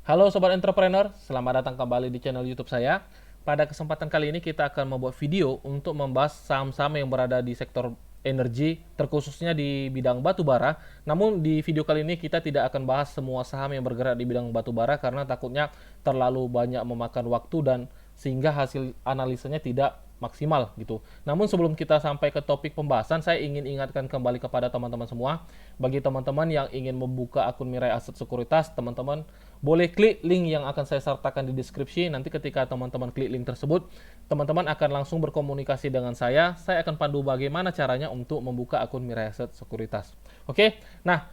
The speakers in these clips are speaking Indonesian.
Halo Sobat Entrepreneur, selamat datang kembali di channel YouTube saya. Pada kesempatan kali ini kita akan membuat video untuk membahas saham-saham yang berada di sektor energi, terkhususnya di bidang batu bara. Namun di video kali ini kita tidak akan bahas semua saham yang bergerak di bidang batu bara karena takutnya terlalu banyak memakan waktu dan sehingga hasil analisanya tidak maksimal gitu. Namun sebelum kita sampai ke topik pembahasan, saya ingin ingatkan kembali kepada teman-teman semua, bagi teman-teman yang ingin membuka akun Mirai Aset Sekuritas, teman-teman boleh klik link yang akan saya sertakan di deskripsi. Nanti ketika teman-teman klik link tersebut, teman-teman akan langsung berkomunikasi dengan saya. Saya akan pandu bagaimana caranya untuk membuka akun Mirai Aset Sekuritas. Oke, nah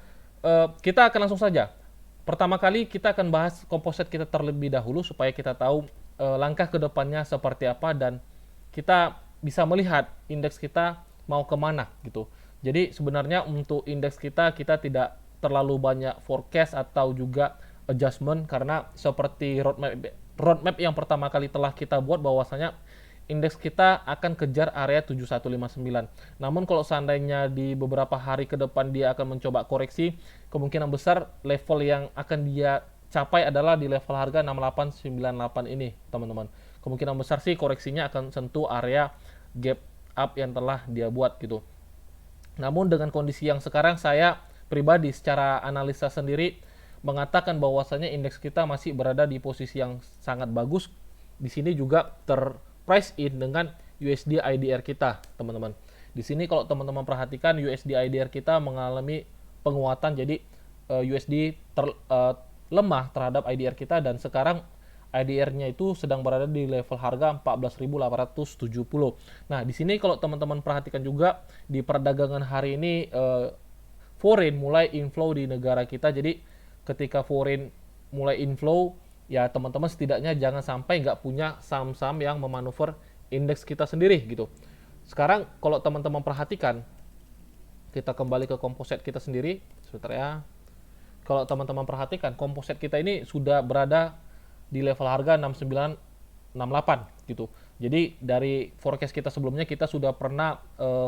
kita akan langsung saja. Pertama kali kita akan bahas komposit kita terlebih dahulu supaya kita tahu langkah kedepannya seperti apa dan kita bisa melihat indeks kita mau kemana gitu. Jadi sebenarnya untuk indeks kita tidak terlalu banyak forecast atau juga adjustment karena seperti roadmap yang pertama kali telah kita buat bahwasanya indeks kita akan kejar area 7159. Namun kalau seandainya di beberapa hari ke depan dia akan mencoba koreksi, kemungkinan besar level yang akan dia capai adalah di level harga 6898 ini, teman-teman. Kemungkinan besar sih koreksinya akan sentuh area gap up yang telah dia buat gitu. Namun dengan kondisi yang sekarang, saya pribadi secara analisa sendiri mengatakan bahwasanya indeks kita masih berada di posisi yang sangat bagus. Di sini juga terprice in dengan USD IDR kita, teman-teman. Di sini kalau teman-teman perhatikan USD IDR kita mengalami penguatan, jadi USD lemah terhadap IDR kita dan sekarang IDR-nya itu sedang berada di level harga 14.870. Nah, di sini kalau teman-teman perhatikan juga di perdagangan hari ini foreign mulai inflow di negara kita. Jadi ketika foreign mulai inflow, ya teman-teman setidaknya jangan sampai nggak punya saham-saham yang memanuver indeks kita sendiri gitu. Sekarang kalau teman-teman perhatikan, kita kembali ke komposit kita sendiri, sebentar ya. Kalau teman-teman perhatikan, komposit kita ini sudah berada di level harga 6968 gitu. Jadi dari forecast kita sebelumnya kita sudah pernah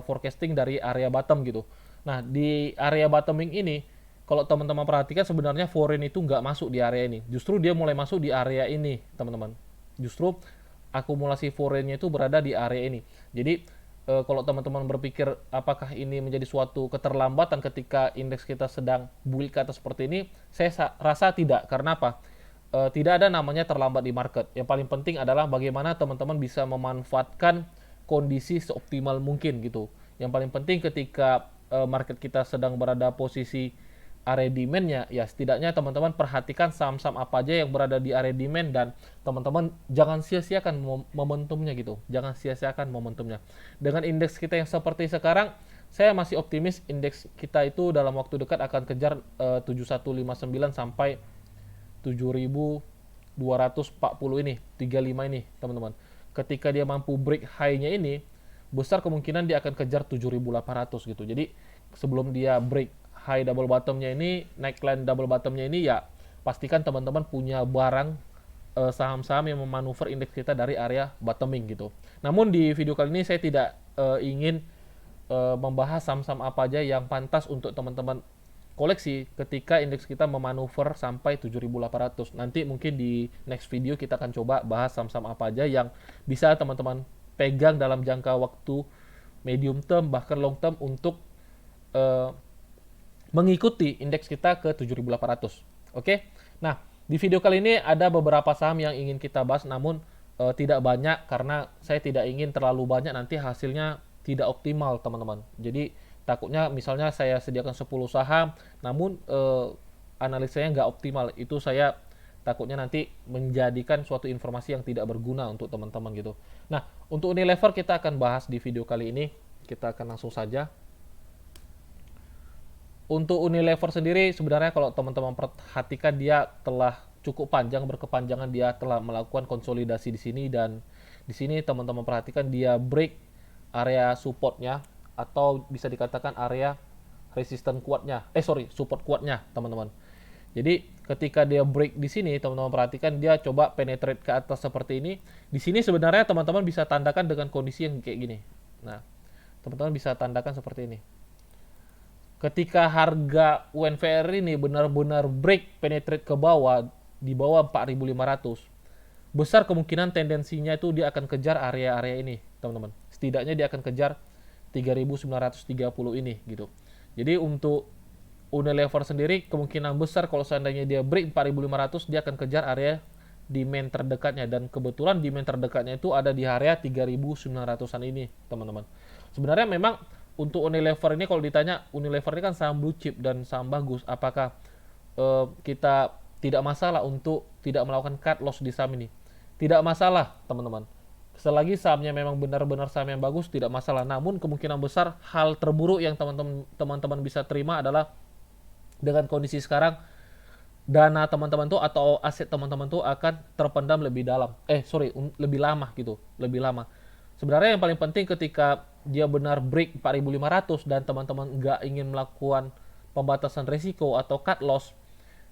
forecasting dari area bottom gitu. Nah, di area bottoming ini kalau teman-teman perhatikan sebenarnya foreign itu nggak masuk di area ini. Justru dia mulai masuk di area ini, teman-teman. Justru akumulasi foreignnya itu berada di area ini. Jadi kalau teman-teman berpikir apakah ini menjadi suatu keterlambatan ketika indeks kita sedang bull ke atas seperti ini, saya rasa tidak. Karena apa? Tidak ada namanya terlambat di market. Yang paling penting adalah bagaimana teman-teman bisa memanfaatkan kondisi seoptimal mungkin gitu. Yang paling penting ketika market kita sedang berada posisi area demand-nya, ya setidaknya teman-teman perhatikan saham-saham apa aja yang berada di area demand dan teman-teman jangan sia-siakan momentumnya gitu. Jangan sia-siakan momentumnya. Dengan indeks kita yang seperti sekarang, saya masih optimis indeks kita itu dalam waktu dekat akan kejar 7159 sampai 7240 ini, 35 ini, teman-teman. Ketika dia mampu break high-nya ini, besar kemungkinan dia akan kejar 7800 gitu. Jadi sebelum dia break high double bottomnya ini, neckline double bottomnya ini, ya pastikan teman-teman punya barang saham-saham yang memanuver indeks kita dari area bottoming gitu. Namun di video kali ini saya tidak ingin membahas saham-saham apa aja yang pantas untuk teman-teman koleksi ketika indeks kita memanuver sampai 7800. Nanti mungkin di next video kita akan coba bahas saham-saham apa aja yang bisa teman-teman pegang dalam jangka waktu medium term bahkan long term untuk uh, mengikuti indeks kita ke 7.800. Oke. Nah, di video kali ini ada beberapa saham yang ingin kita bahas namun tidak banyak karena saya tidak ingin terlalu banyak nanti hasilnya tidak optimal, teman-teman. Jadi takutnya misalnya saya sediakan 10 saham namun analisanya nggak optimal. Itu saya takutnya nanti menjadikan suatu informasi yang tidak berguna untuk teman-teman gitu. Nah, untuk Unilever kita akan bahas di video kali ini. Kita akan langsung saja. Untuk Unilever sendiri sebenarnya kalau teman-teman perhatikan dia telah cukup panjang berkepanjangan, dia telah melakukan konsolidasi di sini dan di sini teman-teman perhatikan dia break area supportnya atau bisa dikatakan area resisten kuatnya, support kuatnya, teman-teman. Jadi ketika dia break di sini, teman-teman perhatikan dia coba penetrate ke atas seperti ini. Di sini sebenarnya teman-teman bisa tandakan dengan kondisi yang kayak gini. Nah, teman-teman bisa tandakan seperti ini. Ketika harga UNVR ini benar-benar break penetrate ke bawah di bawah 4.500, besar kemungkinan tendensinya itu dia akan kejar area-area ini, teman-teman. Setidaknya dia akan kejar 3.930 ini gitu. Jadi untuk Unilever sendiri kemungkinan besar kalau seandainya dia break 4.500, dia akan kejar area demand terdekatnya, dan kebetulan demand terdekatnya itu ada di area 3.900-an ini, teman-teman. Sebenarnya memang untuk Unilever ini, kalau ditanya, Unilever ini kan saham blue chip dan saham bagus, apakah kita tidak masalah untuk tidak melakukan cut loss di saham ini? Tidak masalah, teman-teman. Selagi sahamnya memang benar-benar saham yang bagus, tidak masalah. Namun kemungkinan besar hal terburuk yang teman-teman bisa terima adalah dengan kondisi sekarang, dana teman-teman tuh atau aset teman-teman tuh akan terpendam lebih dalam. Lebih lama gitu, lebih lama. Sebenarnya yang paling penting ketika dia benar break 4.500 dan teman-teman nggak ingin melakukan pembatasan risiko atau cut loss,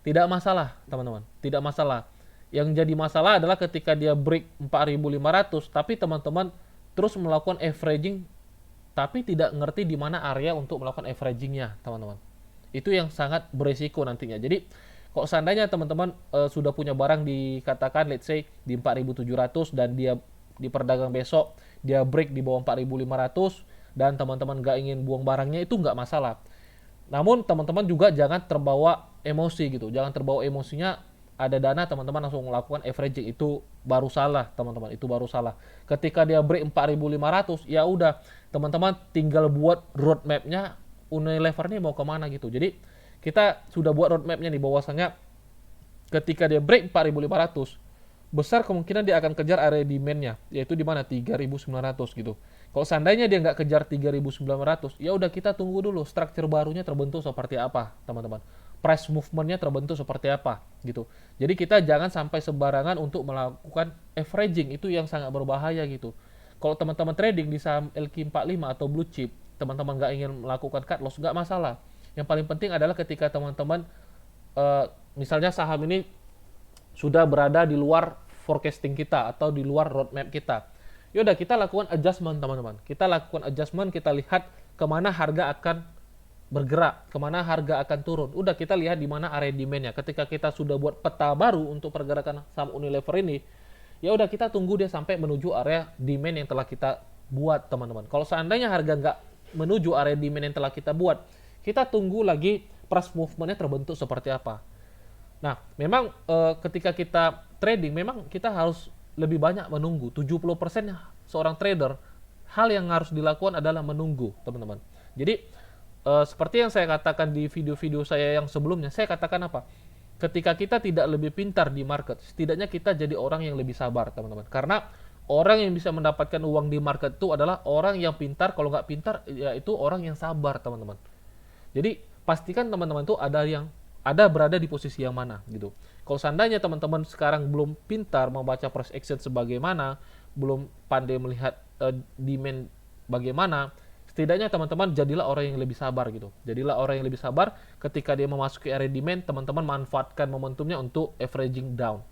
tidak masalah, teman-teman. Tidak masalah. Yang jadi masalah adalah ketika dia break 4.500 tapi teman-teman terus melakukan averaging tapi tidak ngerti di mana area untuk melakukan averagingnya, teman-teman. Itu yang sangat beresiko nantinya. Jadi kalau seandainya teman-teman sudah punya barang dikatakan let's say di 4.700 dan dia di perdagang besok dia break di bawah 4.500 dan teman-teman nggak ingin buang barangnya, itu nggak masalah. Namun teman-teman juga jangan terbawa emosi gitu. Jangan terbawa emosinya, ada dana teman-teman langsung melakukan averaging, itu baru salah, teman-teman. Itu baru salah. Ketika dia break 4.500, ya udah teman-teman tinggal buat roadmap-nya Unilever ini mau kemana gitu. Jadi kita sudah buat roadmap-nya nih, bahwasanya ketika dia break 4.500, besar kemungkinan dia akan kejar area demand-nya, yaitu di mana 3.900 gitu. Kalau seandainya dia nggak kejar 3.900, ya udah kita tunggu dulu struktur barunya terbentuk seperti apa, teman-teman. Price movement-nya terbentuk seperti apa gitu. Jadi kita jangan sampai sembarangan untuk melakukan averaging, itu yang sangat berbahaya gitu. Kalau teman-teman trading di saham LQ45 atau blue chip, teman-teman nggak ingin melakukan cut loss, nggak masalah. Yang paling penting adalah ketika teman-teman misalnya saham ini sudah berada di luar forecasting kita atau di luar roadmap kita, yaudah kita lakukan adjustment, teman-teman. Kita lakukan adjustment, kita lihat kemana harga akan bergerak, kemana harga akan turun. Udah kita lihat di mana area demand-nya. Ketika kita sudah buat peta baru untuk pergerakan saham Unilever ini, ya udah kita tunggu dia sampai menuju area demand yang telah kita buat, teman-teman. Kalau seandainya harga nggak menuju area demand yang telah kita buat, kita tunggu lagi price movement-nya terbentuk seperti apa. Nah, memang ketika kita trading, memang kita harus lebih banyak menunggu. 70% seorang trader, hal yang harus dilakukan adalah menunggu, teman-teman. Jadi, seperti yang saya katakan di video-video saya yang sebelumnya, saya katakan apa? Ketika kita tidak lebih pintar di market, setidaknya kita jadi orang yang lebih sabar, teman-teman. Karena orang yang bisa mendapatkan uang di market itu adalah orang yang pintar. Kalau nggak pintar, yaitu orang yang sabar, teman-teman. Jadi, pastikan teman-teman tuh ada berada di posisi yang mana gitu. Kalau seandainya teman-teman sekarang belum pintar membaca price action sebagaimana, belum pandai melihat demand bagaimana, setidaknya teman-teman jadilah orang yang lebih sabar gitu. Jadilah orang yang lebih sabar ketika dia memasuki area demand, teman-teman manfaatkan momentumnya untuk average down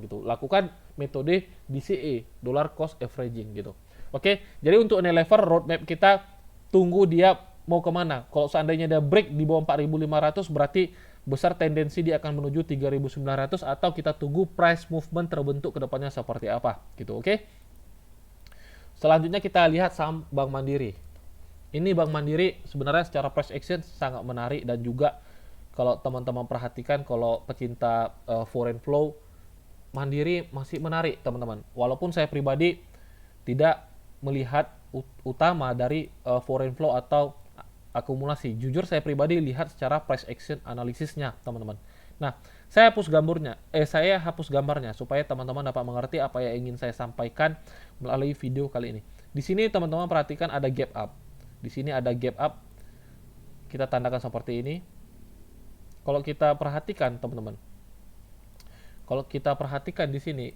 gitu. Lakukan metode DCA, dollar cost averaging gitu. Oke, jadi untuk Unilever roadmap kita tunggu dia mau kemana. Kalau seandainya dia break di bawah 4.500, berarti besar tendensi dia akan menuju 3.900, atau kita tunggu price movement terbentuk ke depannya seperti apa gitu. Oke. Selanjutnya kita lihat saham Bank Mandiri. Ini Bank Mandiri sebenarnya secara price action sangat menarik, dan juga kalau teman-teman perhatikan, kalau pecinta foreign flow, Mandiri masih menarik, teman-teman. Walaupun saya pribadi tidak melihat utama dari foreign flow atau akumulasi. Jujur saya pribadi lihat secara price action analisisnya, teman-teman. Nah, saya hapus gambarnya supaya teman-teman dapat mengerti apa yang ingin saya sampaikan melalui video kali ini. Di sini teman-teman perhatikan ada gap up. Di sini ada gap up. Kita tandakan seperti ini. Kalau kita perhatikan, teman-teman. Kalau kita perhatikan di sini,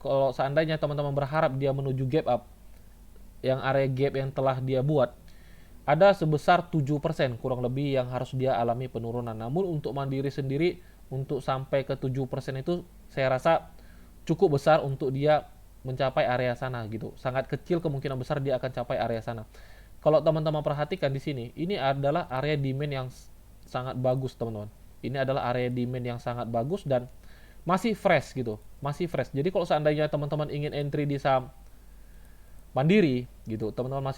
kalau seandainya teman-teman berharap dia menuju gap up, yang area gap yang telah dia buat, ada sebesar 7% kurang lebih yang harus dia alami penurunan. Namun untuk Mandiri sendiri, untuk sampai ke 7% itu saya rasa cukup besar untuk dia mencapai area sana gitu. Sangat kecil kemungkinan besar dia akan capai area sana. Kalau teman-teman perhatikan di sini, ini adalah area demand yang sangat bagus, teman-teman. Ini adalah area demand yang sangat bagus dan masih fresh gitu, masih fresh. Jadi kalau seandainya teman-teman ingin entry di saham Mandiri gitu, teman-teman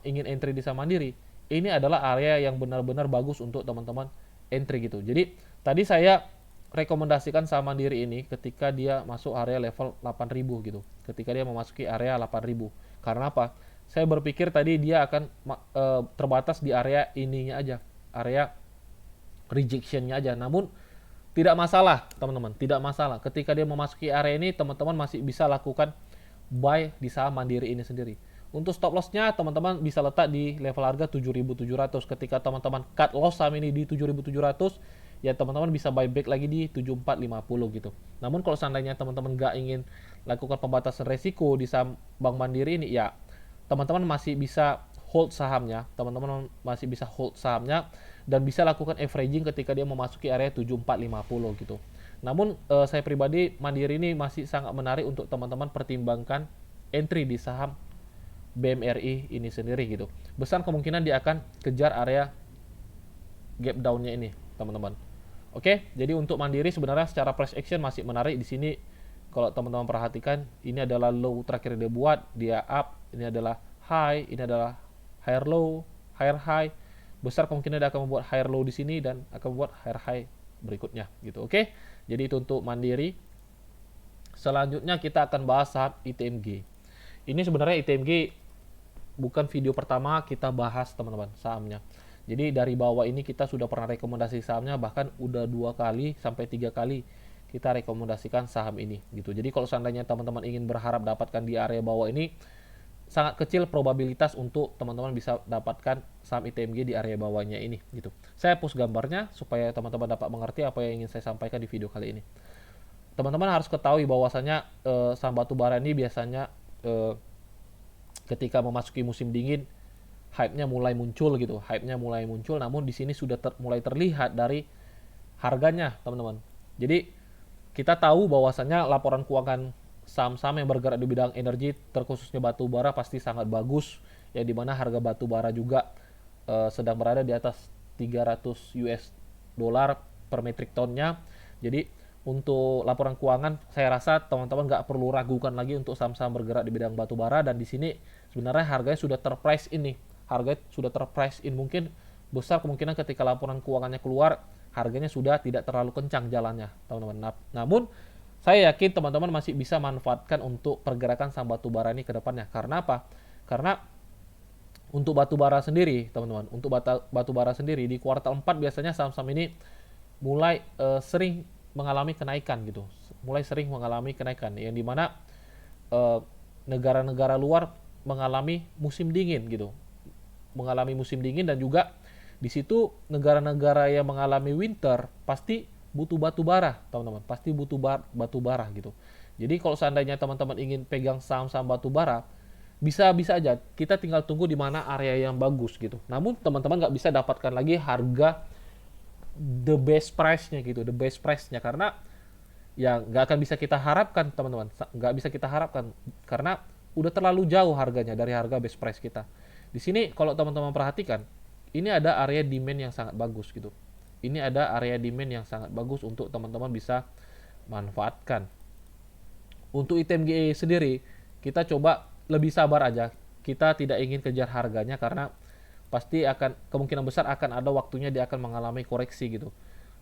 ingin entry di saham Mandiri, ini adalah area yang benar-benar bagus untuk teman-teman entry gitu. Jadi tadi saya rekomendasikan saham Mandiri ini ketika dia masuk area level 8.000 gitu. Ketika dia memasuki area 8.000. Karena apa? Saya berpikir tadi dia akan terbatas di area ininya aja, area rejectionnya aja. Namun tidak masalah teman-teman, tidak masalah. Ketika dia memasuki area ini, teman-teman masih bisa lakukan buy di saham Mandiri ini sendiri. Untuk stop lossnya teman-teman bisa letak di level harga 7.700. Ketika teman-teman cut loss saham ini di 7.700, ya teman-teman bisa buy back lagi di 7.450 gitu. Namun kalau seandainya teman-teman nggak ingin lakukan pembatasan resiko di saham Bank Mandiri ini, ya teman-teman masih bisa hold sahamnya, dan bisa lakukan averaging ketika dia memasuki area 7.450 gitu. Namun saya pribadi Mandiri ini masih sangat menarik untuk teman-teman pertimbangkan entry di saham BMRI ini sendiri gitu. Besar kemungkinan dia akan kejar area gap down-nya ini, teman-teman. Oke, jadi untuk Mandiri sebenarnya secara price action masih menarik di sini. Kalau teman-teman perhatikan, ini adalah low terakhir dia buat, dia up, ini adalah high, ini adalah higher low, higher high. Besar kemungkinan dia akan membuat higher low di sini dan akan membuat higher high berikutnya gitu. Oke. Jadi itu untuk Mandiri. Selanjutnya kita akan bahas saham ITMG. Ini sebenarnya ITMG bukan video pertama kita bahas teman-teman sahamnya. Jadi dari bawah ini kita sudah pernah rekomendasi sahamnya, bahkan udah 2 kali sampai 3 kali kita rekomendasikan saham ini gitu. Jadi kalau seandainya teman-teman ingin berharap dapatkan di area bawah ini, sangat kecil probabilitas untuk teman-teman bisa dapatkan saham ITMG di area bawahnya ini gitu. Saya post gambarnya supaya teman-teman dapat mengerti apa yang ingin saya sampaikan di video kali ini. Teman-teman harus ketahui bahwasanya saham batubara ini biasanya ketika memasuki musim dingin hype-nya mulai muncul gitu. Hype-nya mulai muncul, namun di sini sudah mulai terlihat dari harganya, teman-teman. Jadi kita tahu bahwasanya laporan keuangan saham-saham yang bergerak di bidang energi, terkhususnya batu bara, pasti sangat bagus, ya dimana harga batu bara juga sedang berada di atas 300 US dollar per metrik tonnya. Jadi untuk laporan keuangan, saya rasa teman-teman nggak perlu ragukan lagi untuk saham-saham bergerak di bidang batu bara, dan di sini sebenarnya harganya sudah terprice in nih, harganya sudah terprice in. Mungkin besar kemungkinan ketika laporan keuangannya keluar, harganya sudah tidak terlalu kencang jalannya, teman-teman. Namun saya yakin teman-teman masih bisa manfaatkan untuk pergerakan saham batubara ini ke depannya. Karena apa? Karena untuk batubara sendiri, teman-teman, untuk batubara sendiri di kuartal 4 biasanya saham-saham ini mulai sering mengalami kenaikan gitu. Mulai sering mengalami kenaikan yang dimana negara-negara luar mengalami musim dingin gitu. Mengalami musim dingin, dan juga di situ negara-negara yang mengalami winter pasti butuh batu bara, teman-teman. Pasti butuh batu bara gitu. Jadi kalau seandainya teman-teman ingin pegang saham-saham batu bara, bisa aja kita tinggal tunggu di mana area yang bagus gitu. Namun teman-teman nggak bisa dapatkan lagi harga the best price-nya gitu, the best price-nya, karena ya nggak akan bisa kita harapkan, teman-teman. Nggak bisa kita harapkan karena udah terlalu jauh harganya dari harga best price kita. Di sini kalau teman-teman perhatikan, ini ada area demand yang sangat bagus gitu. Ini ada area demand yang sangat bagus untuk teman-teman bisa manfaatkan. Untuk ITMG sendiri, kita coba lebih sabar aja. Kita tidak ingin kejar harganya karena pasti akan kemungkinan besar akan ada waktunya dia akan mengalami koreksi gitu.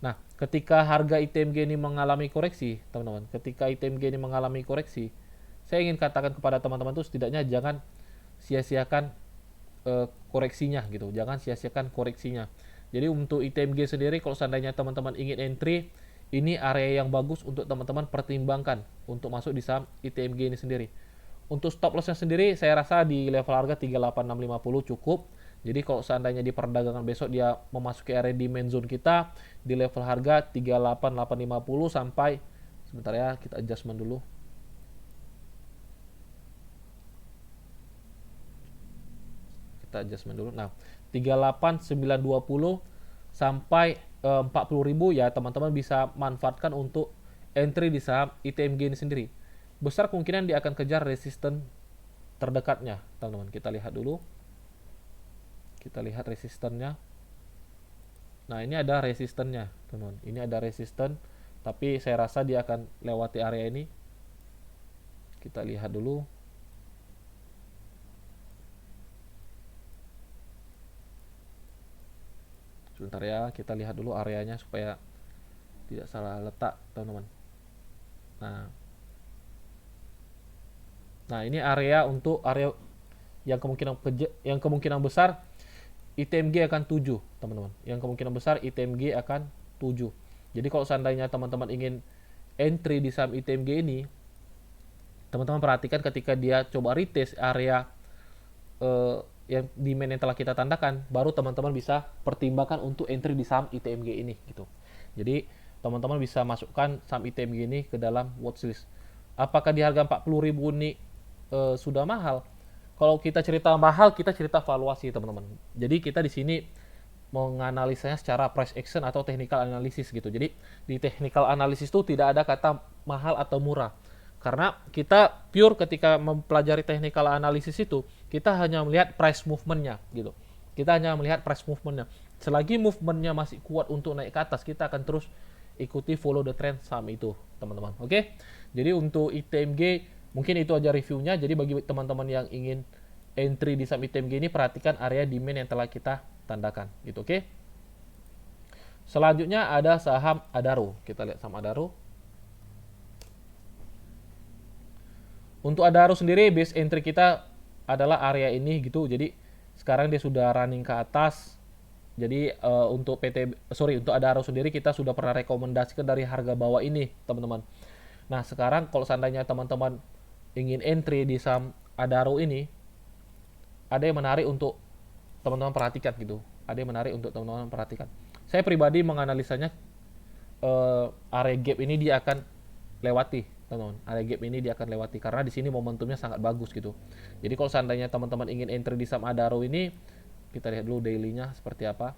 Nah, ketika harga ITMG ini mengalami koreksi, teman-teman, ketika ITMG ini mengalami koreksi, saya ingin katakan kepada teman-teman tuh setidaknya jangan sia-siakan koreksinya gitu. Jangan sia-siakan koreksinya. Jadi untuk ITMG sendiri, kalau seandainya teman-teman ingin entry, ini area yang bagus untuk teman-teman pertimbangkan untuk masuk di saham ITMG ini sendiri. Untuk stop lossnya sendiri, saya rasa di level harga 38650 cukup. Jadi kalau seandainya di perdagangan besok dia memasuki area demand zone kita di level harga 38850 sampai, sebentar ya, kita adjustment dulu. Kita adjustment dulu. Nah, 38920 sampai 40.000 ya teman-teman bisa manfaatkan untuk entry di saham ITMG ini sendiri. Besar kemungkinan dia akan kejar resisten terdekatnya, teman-teman. Kita lihat dulu. Kita lihat resistennya. Nah, ini ada resistennya, teman-teman. Ini ada resisten, tapi saya rasa dia akan lewati area ini. Kita lihat dulu. Sebentar ya, kita lihat dulu areanya supaya tidak salah letak, teman-teman. Nah, nah ini area untuk area yang kemungkinan besar ITMG akan 7, teman-teman. Yang kemungkinan besar ITMG akan 7. Jadi kalau seandainya teman-teman ingin entry di saham ITMG ini, teman-teman perhatikan ketika dia coba retest area yang demand yang telah kita tandakan, baru teman-teman bisa pertimbangkan untuk entry di saham ITMG ini gitu. Jadi teman-teman bisa masukkan saham ITMG ini ke dalam watchlist. Apakah di harga 40.000 ini sudah mahal? Kalau kita cerita mahal, kita cerita valuasi, teman-teman. Jadi kita di sini menganalisanya secara price action atau technical analysis gitu. Jadi di technical analysis itu tidak ada kata mahal atau murah. Karena kita pure ketika mempelajari technical analysis itu, kita hanya melihat price movement-nya gitu. Kita hanya melihat price movement-nya. Selagi movement-nya masih kuat untuk naik ke atas, kita akan terus ikuti follow the trend saham itu, teman-teman. Oke. Jadi untuk ITMG mungkin itu aja reviewnya. Jadi bagi teman-teman yang ingin entry di saham ITMG ini, perhatikan area demand yang telah kita tandakan gitu. Oke. Selanjutnya ada saham Adaro. Kita lihat saham Adaro. Untuk Adaro sendiri base entry kita adalah area ini gitu. Jadi sekarang dia sudah running ke atas. Jadi untuk untuk Adaro sendiri kita sudah pernah rekomendasikan dari harga bawah ini, teman-teman. Nah, sekarang kalau seandainya teman-teman ingin entry di saham Adaro ini, ada yang menarik untuk teman-teman perhatikan gitu. Ada yang menarik untuk teman-teman perhatikan. Saya pribadi menganalisanya area gap ini dia akan lewati, teman-teman. Area gap ini dia akan lewati karena di sini momentumnya sangat bagus gitu. Jadi kalau seandainya teman-teman ingin entry di saham Adaro ini, kita lihat dulu daily-nya seperti apa.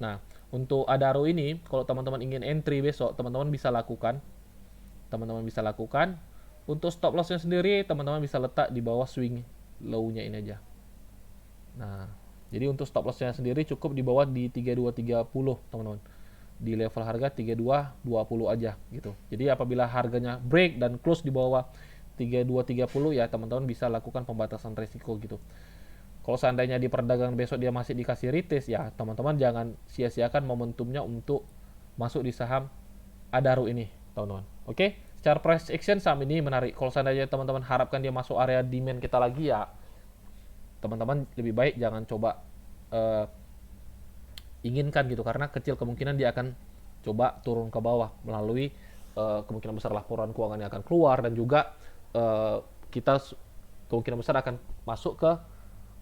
Nah, untuk Adaro ini kalau teman-teman ingin entry besok, teman-teman bisa lakukan. Teman-teman bisa lakukan. Untuk stop loss-nya sendiri, teman-teman bisa letak di bawah swing low-nya ini aja. Nah, jadi untuk stop loss-nya sendiri cukup di bawah di 3230, teman-teman. Di level harga 3220 aja gitu. Jadi apabila harganya break dan close di bawah 3230 ya teman-teman bisa lakukan pembatasan risiko gitu. Kalau seandainya di perdagangan besok dia masih dikasih retest ya teman-teman jangan sia-siakan momentumnya untuk masuk di saham Adaro ini, teman-teman. Oke, secara price action saham ini menarik. Kalau seandainya teman-teman harapkan dia masuk area demand kita lagi ya teman-teman lebih baik jangan coba inginkan gitu karena kecil kemungkinan dia akan coba turun ke bawah melalui kemungkinan besar laporan keuangannya akan keluar dan juga kita kemungkinan besar akan masuk ke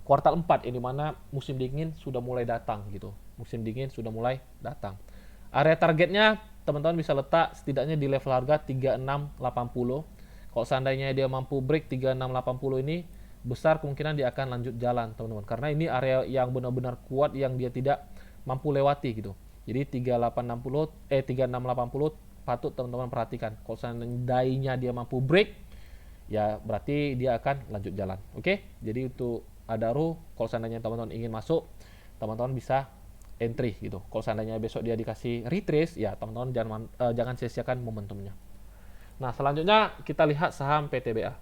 kuartal 4 ini mana musim dingin sudah mulai datang gitu. Musim dingin sudah mulai datang. Area targetnya teman-teman bisa letak setidaknya di level harga 3680. Kalau seandainya dia mampu break 3680 ini besar kemungkinan dia akan lanjut jalan, teman-teman. Karena ini area yang benar-benar kuat yang dia tidak mampu lewati gitu. Jadi 3680 patut teman-teman perhatikan. Kalau seandainya dia mampu break ya berarti dia akan lanjut jalan. Oke? Jadi untuk Adaro kalau seandainya teman-teman ingin masuk, teman-teman bisa entry gitu. Kalau seandainya besok dia dikasih retrace, ya teman-teman jangan sia-siakan momentumnya. Nah, selanjutnya kita lihat saham PTBA.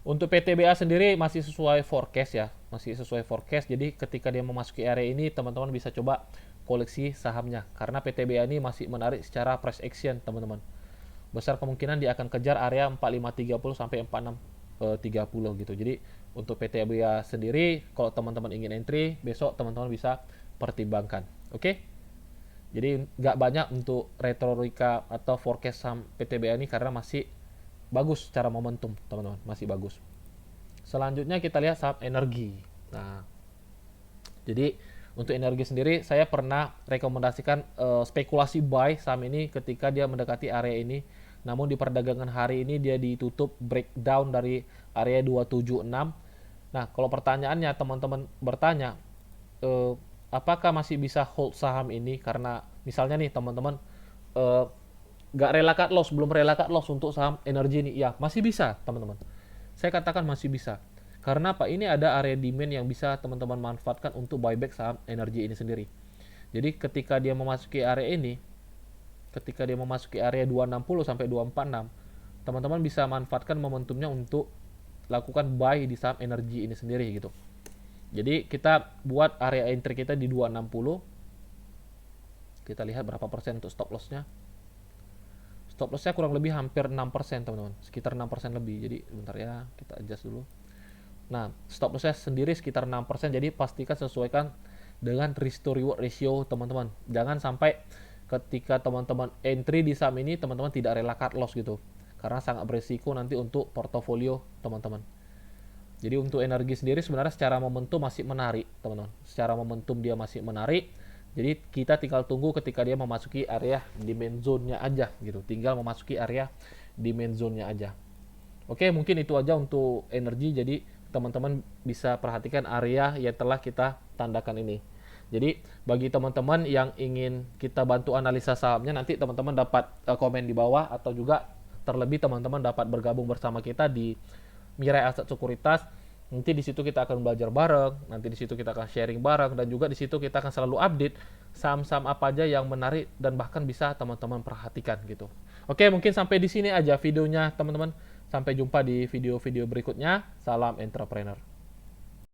Untuk PTBA sendiri masih sesuai forecast ya, masih sesuai forecast. Jadi ketika dia memasuki area ini, teman-teman bisa coba koleksi sahamnya karena PTBA ini masih menarik secara price action, teman-teman. Besar kemungkinan dia akan kejar area 4530 sampai 4630 gitu. Jadi untuk PTBA sendiri kalau teman-teman ingin entry besok teman-teman bisa pertimbangkan. Oke? Jadi nggak banyak untuk retorika atau forecast saham PTBA ini karena masih bagus secara momentum, teman-teman, masih bagus. Selanjutnya kita lihat saham energi. Nah, jadi untuk energi sendiri saya pernah rekomendasikan spekulasi buy saham ini ketika dia mendekati area ini. Namun di perdagangan hari ini dia ditutup breakdown dari area 276. Nah, kalau pertanyaannya teman-teman bertanya apakah masih bisa hold saham ini karena misalnya nih teman-teman nggak rela cut loss, belum rela cut loss untuk saham energi ini, ya masih bisa teman-teman. Saya katakan masih bisa. Karena apa? Ini ada area demand yang bisa teman-teman manfaatkan untuk buyback saham energi ini sendiri. Jadi ketika dia memasuki area ini, ketika dia memasuki area 260 sampai 246, teman-teman bisa manfaatkan momentumnya untuk lakukan buy di saham energi ini sendiri gitu. Jadi kita buat area entry kita di 260. Kita lihat berapa persen untuk stop lossnya. Stop lossnya kurang lebih hampir 6% teman-teman, sekitar 6% lebih. Jadi bentar ya, kita adjust dulu. Nah, stop lossnya sendiri sekitar 6%, jadi pastikan sesuaikan dengan risk to reward ratio teman-teman. Jangan sampai ketika teman-teman entry di saham ini, teman-teman tidak rela cut loss gitu. Karena sangat berisiko nanti untuk portofolio teman-teman. Jadi untuk energi sendiri sebenarnya secara momentum masih menarik teman-teman. Secara momentum dia masih menarik. Jadi kita tinggal tunggu ketika dia memasuki area demand zone-nya aja gitu. Tinggal memasuki area demand zone-nya aja. Oke, mungkin itu aja untuk energi. Jadi teman-teman bisa perhatikan area yang telah kita tandakan ini. Jadi bagi teman-teman yang ingin kita bantu analisa sahamnya, nanti teman-teman dapat komen di bawah, atau juga terlebih teman-teman dapat bergabung bersama kita di Mirai Aset Sekuritas. Nanti di situ kita akan belajar bareng, nanti di situ kita akan sharing bareng, dan juga di situ kita akan selalu update saham-saham apa aja yang menarik dan bahkan bisa teman-teman perhatikan gitu. Oke, mungkin sampai di sini aja videonya teman-teman. Sampai jumpa di video-video berikutnya. Salam entrepreneur.